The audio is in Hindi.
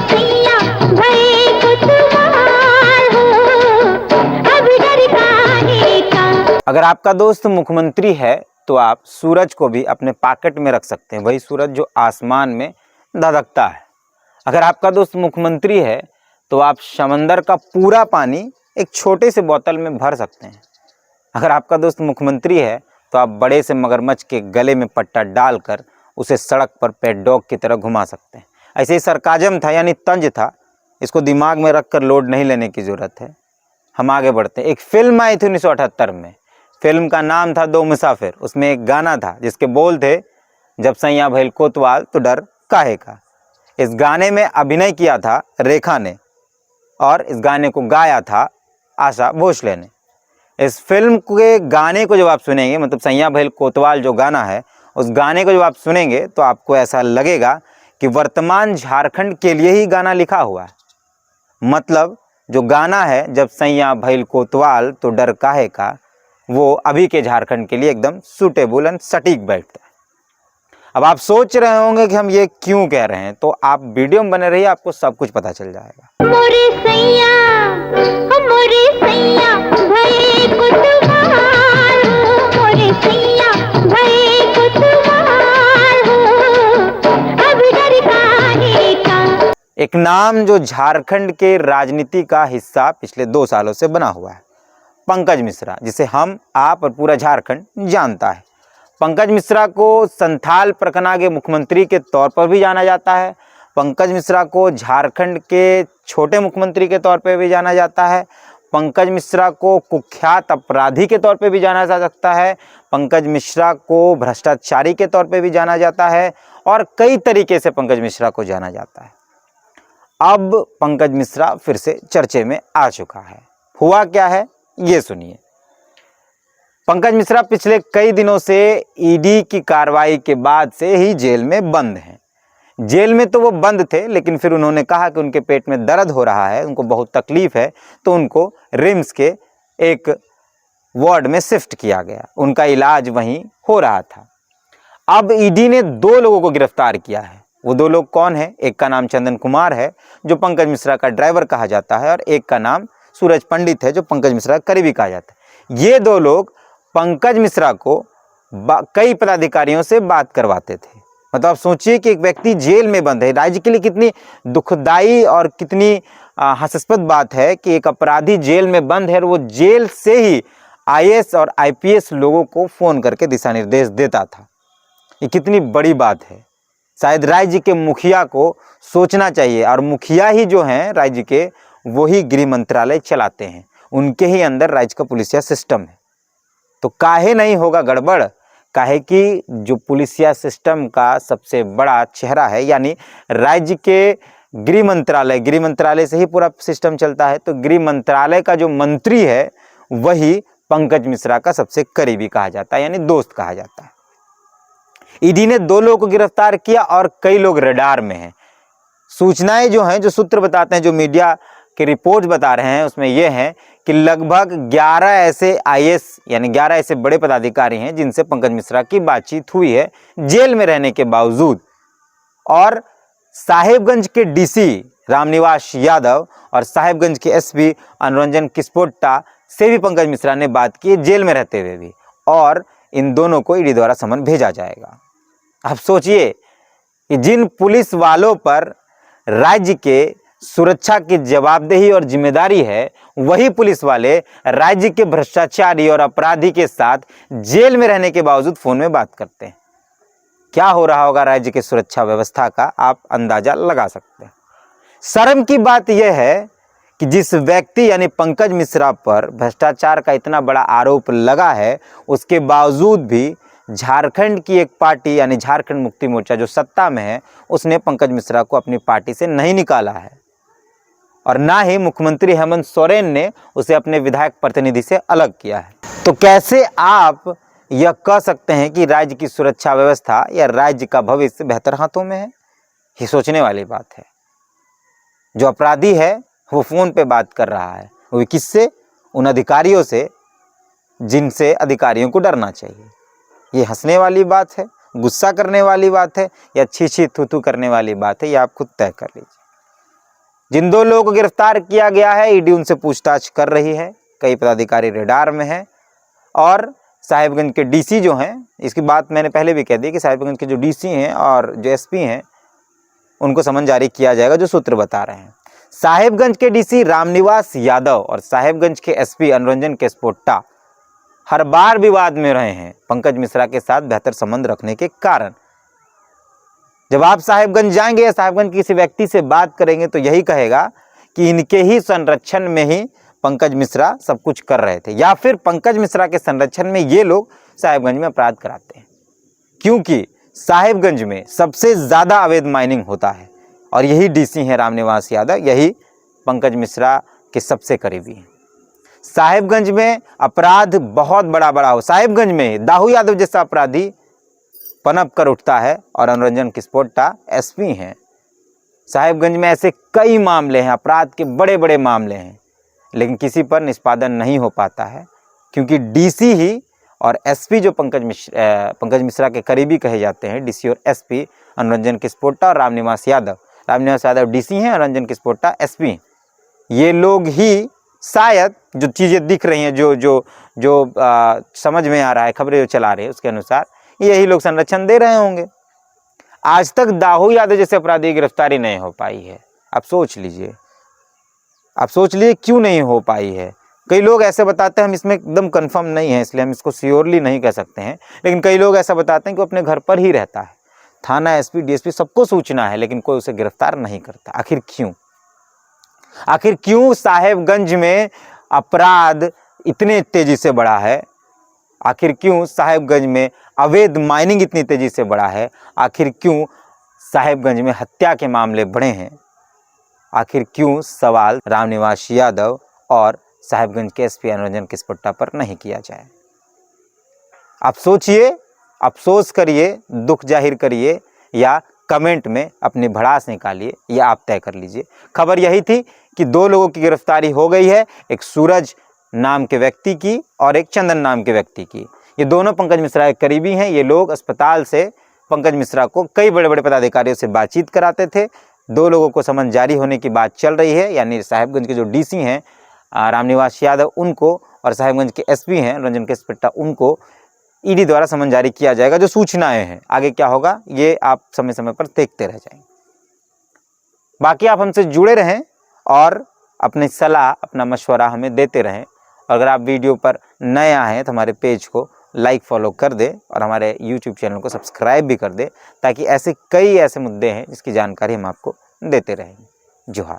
सैया भये कुतवाल हो, अब डर काहे का। अगर आपका दोस्त मुख्यमंत्री है तो आप सूरज को भी अपने पॉकेट में रख सकते हैं, वही सूरज जो आसमान में धधकता है। अगर आपका दोस्त मुख्यमंत्री है तो आप समंदर का पूरा पानी एक छोटे से बोतल में भर सकते हैं। अगर आपका दोस्त मुख्यमंत्री है तो आप बड़े से मगरमच्छ के गले में पट्टा डालकर उसे सड़क पर पेट डॉग की तरह घुमा सकते हैं। ऐसे ही सरकाजम था यानी तंज था, इसको दिमाग में रख कर लोड नहीं लेने की ज़रूरत है। हम आगे बढ़ते हैं। एक फिल्म आई थी 1978 में, फिल्म का नाम था दो मुसाफिर। उसमें एक गाना था जिसके बोल थे, जब सैया भइल कोतवाल तो डर काहे का। इस गाने में अभिनय किया था रेखा ने और इस गाने को गाया था आशा भोसले ने। इस फिल्म के गाने को जब आप सुनेंगे, मतलब सैया भइल कोतवाल जो गाना है, उस गाने को जब आप सुनेंगे तो आपको ऐसा लगेगा कि वर्तमान झारखंड के लिए ही गाना लिखा हुआ है। मतलब जो गाना है जब सैया भइल कोतवाल तो डर काहे का, वो अभी के झारखंड के लिए एकदम सूटेबल एंड सटीक बैठता है। अब आप सोच रहे होंगे कि हम ये क्यों कह रहे हैं, तो आप वीडियो में बने रहिए, आपको सब कुछ पता चल जाएगा। मोरे सैया भये कुतवाल हो, मोरे सैया भये कुतवाल हो, अब डर काहे का। एक नाम जो झारखंड के राजनीति का हिस्सा पिछले 2 सालों से बना हुआ है, पंकज मिश्रा, जिसे हम, आप और पूरा झारखंड जानता है। पंकज मिश्रा को संथाल परगना के मुख्यमंत्री के तौर पर भी जाना जाता है। पंकज मिश्रा को झारखंड के छोटे मुख्यमंत्री के तौर पर भी जाना जाता है। पंकज मिश्रा को कुख्यात अपराधी के तौर पर भी जाना जा सकता है। पंकज मिश्रा को भ्रष्टाचारी के तौर पर भी जाना जाता है और कई तरीके से पंकज मिश्रा को जाना जाता है। अब पंकज मिश्रा फिर से चर्चे में आ चुका है। हुआ क्या है ये सुनिए। पंकज मिश्रा पिछले कई दिनों से ईडी की कार्रवाई के बाद से ही जेल में बंद हैं। जेल में तो वो बंद थे, लेकिन फिर उन्होंने कहा कि उनके पेट में दर्द हो रहा है, उनको बहुत तकलीफ है, तो उनको रिम्स के एक वार्ड में शिफ्ट किया गया। उनका इलाज वहीं हो रहा था। अब ईडी ने 2 लोगों को गिरफ्तार किया है। वो 2 लोग कौन है? एक का नाम चंदन कुमार है जो पंकज मिश्रा का ड्राइवर कहा जाता है, और एक का नाम सूरज पंडित है जो पंकज मिश्रा का करीबी कहा जाता है। ये 2 लोग पंकज मिश्रा को कई पदाधिकारियों से बात करवाते थे। मतलब आप सोचिए कि एक व्यक्ति जेल में बंद है। राज्य के लिए कितनी दुखदाई और कितनी हास्यास्पद बात है कि एक अपराधी जेल में बंद है और वो जेल से ही आईएएस और आईपीएस लोगों को फ़ोन करके दिशा निर्देश देता था। ये कितनी बड़ी बात है। शायद राज्य के मुखिया को सोचना चाहिए, और मुखिया ही जो हैं राज्य के, वही गृह मंत्रालय चलाते हैं, उनके ही अंदर राज्य का पुलिसिया सिस्टम है। तो काहे नहीं होगा गड़बड़? काहे कि जो पुलिसिया सिस्टम का सबसे बड़ा चेहरा है, यानी राज्य के गृह मंत्रालय से ही पूरा सिस्टम चलता है। तो गृह मंत्रालय का जो मंत्री है वही पंकज मिश्रा का सबसे करीबी कहा जाता है, यानी दोस्त कहा जाता है। ईडी ने 2 लोगों को गिरफ्तार किया और कई लोग रडार में हैं। सूचनाएं जो हैं, जो सूत्र बताते हैं, जो मीडिया के रिपोर्ट बता रहे हैं, उसमें यह है कि लगभग 11 ऐसे आईएएस यानी 11 ऐसे बड़े पदाधिकारी हैं जिनसे पंकज मिश्रा की बातचीत हुई है जेल में रहने के बावजूद। और साहेबगंज के डीसी रामनिवास यादव और साहेबगंज के एसपी अनुरंजन किस्पोट्टा से भी पंकज मिश्रा ने बात की जेल में रहते हुए भी, और इन दोनों को ईडी द्वारा समन भेजा जाएगा। अब सोचिए कि जिन पुलिस वालों पर राज्य के सुरक्षा की जवाबदेही और जिम्मेदारी है, वही पुलिस वाले राज्य के भ्रष्टाचारी और अपराधी के साथ जेल में रहने के बावजूद फोन में बात करते हैं। क्या हो रहा होगा राज्य की सुरक्षा व्यवस्था का, आप अंदाजा लगा सकते हैं। शर्म की बात यह है कि जिस व्यक्ति यानी पंकज मिश्रा पर भ्रष्टाचार का इतना बड़ा आरोप लगा है, उसके बावजूद भी झारखंड की एक पार्टी यानी झारखंड मुक्ति मोर्चा जो सत्ता में है, उसने पंकज मिश्रा को अपनी पार्टी से नहीं निकाला है, और ना ही मुख्यमंत्री हेमंत सोरेन ने उसे अपने विधायक प्रतिनिधि से अलग किया है। तो कैसे आप यह कह सकते हैं कि राज्य की सुरक्षा व्यवस्था या राज्य का भविष्य बेहतर हाथों में है? ये सोचने वाली बात है। जो अपराधी है वो फोन पे बात कर रहा है, वो किससे? उन अधिकारियों से जिनसे अधिकारियों को डरना चाहिए। ये हंसने वाली बात है, गुस्सा करने वाली बात है, या छी छी थू थू करने वाली बात है, ये आप खुद तय कर लीजिए। जिन 2 लोगों को गिरफ्तार किया गया है, ईडी उनसे पूछताछ कर रही है, कई पदाधिकारी रेडार में हैं और साहिबगंज के डीसी जो हैं, इसकी बात मैंने पहले भी कह दी कि साहिबगंज के जो डीसी हैं और जो एसपी हैं उनको समन जारी किया जाएगा, जो सूत्र बता रहे हैं। साहिबगंज के डीसी रामनिवास यादव और साहिबगंज के एसपी अनुरंजन केसपोट्टा हर बार विवाद में रहे हैं पंकज मिश्रा के साथ बेहतर संबंध रखने के कारण। जब आप साहिबगंज जाएंगे या साहिबगंज के किसी व्यक्ति से बात करेंगे तो यही कहेगा कि इनके ही संरक्षण में ही पंकज मिश्रा सब कुछ कर रहे थे, या फिर पंकज मिश्रा के संरक्षण में ये लोग साहिबगंज में अपराध कराते हैं, क्योंकि साहिबगंज में सबसे ज़्यादा अवैध माइनिंग होता है और यही डीसी हैं रामनिवास यादव, यही पंकज मिश्रा के सबसे करीबी हैं। साहिबगंज में अपराध बहुत बड़ा हो, साहिबगंज में दाऊ यादव जैसा अपराधी पनप कर उठता है और अनुरंजन केसपोट्टा एसपी हैं। साहिबगंज में ऐसे कई मामले हैं, अपराध के बड़े मामले हैं, लेकिन किसी पर निष्पादन नहीं हो पाता है क्योंकि डीसी ही और एसपी जो पंकज मिश्रा के करीबी कहे जाते हैं, डीसी और एसपी अनुरंजन केसपोट्टा और रामनिवास यादव डीसी हैं, अनुरंजन केसपोट्टा एसपी हैं। ये लोग ही शायद जो चीज़ें दिख रही हैं, जो समझ में आ रहा है, खबरें जो चला रहे हैं उसके अनुसार यही लोग संरक्षण दे रहे होंगे। आज तक दाऊ यादव जैसे अपराधी की गिरफ्तारी नहीं हो पाई है। आप सोच लीजिए क्यों नहीं हो पाई है। कई लोग ऐसे बताते हैं, हम इसमें एकदम कंफर्म नहीं है इसलिए हम इसको श्योरली नहीं कह सकते हैं, लेकिन कई लोग ऐसा बताते हैं कि वो अपने घर पर ही रहता है, थाना एसपी डीएसपी सबको सूचना है, लेकिन कोई उसे गिरफ्तार नहीं करता। आखिर क्यों साहिबगंज में अपराध इतने तेजी से बढ़ा है? आखिर क्यों साहिबगंज में अवैध माइनिंग इतनी तेजी से बढ़ा है? आखिर क्यों साहिबगंज में हत्या के मामले बढ़े हैं? आखिर क्यों सवाल रामनिवास यादव और साहिबगंज के एसपी अनुरंजन केसपोट्टा पर नहीं किया जाए? आप सोचिए, अफसोस करिए, दुख जाहिर करिए या कमेंट में अपनी भड़ास निकालिए, या आप तय कर लीजिए। खबर यही थी कि 2 लोगों की गिरफ्तारी हो गई है, एक सूरज नाम के व्यक्ति की और एक चंदन नाम के व्यक्ति की। ये दोनों पंकज मिश्रा के करीबी हैं। ये लोग अस्पताल से पंकज मिश्रा को कई बड़े पदाधिकारियों से बातचीत कराते थे। 2 लोगों को समन जारी होने की बात चल रही है, यानी साहिबगंज के जो डीसी हैं रामनिवास यादव उनको और साहिबगंज के एसपी हैं अनुरंजन केसपोट्टा उनको ईडी द्वारा समन जारी किया जाएगा। जो सूचनाएं हैं आगे क्या होगा ये आप समय पर देखते रह जाएंगे। बाकी आप हमसे जुड़े रहें और अपनी सलाह, अपना मशवरा हमें देते रहें। अगर आप वीडियो पर नए आए हैं तो हमारे पेज को लाइक फॉलो कर दें और हमारे यूट्यूब चैनल को सब्सक्राइब भी कर दें, ताकि ऐसे कई ऐसे मुद्दे हैं जिसकी जानकारी हम आपको देते रहेंगे। जोहार।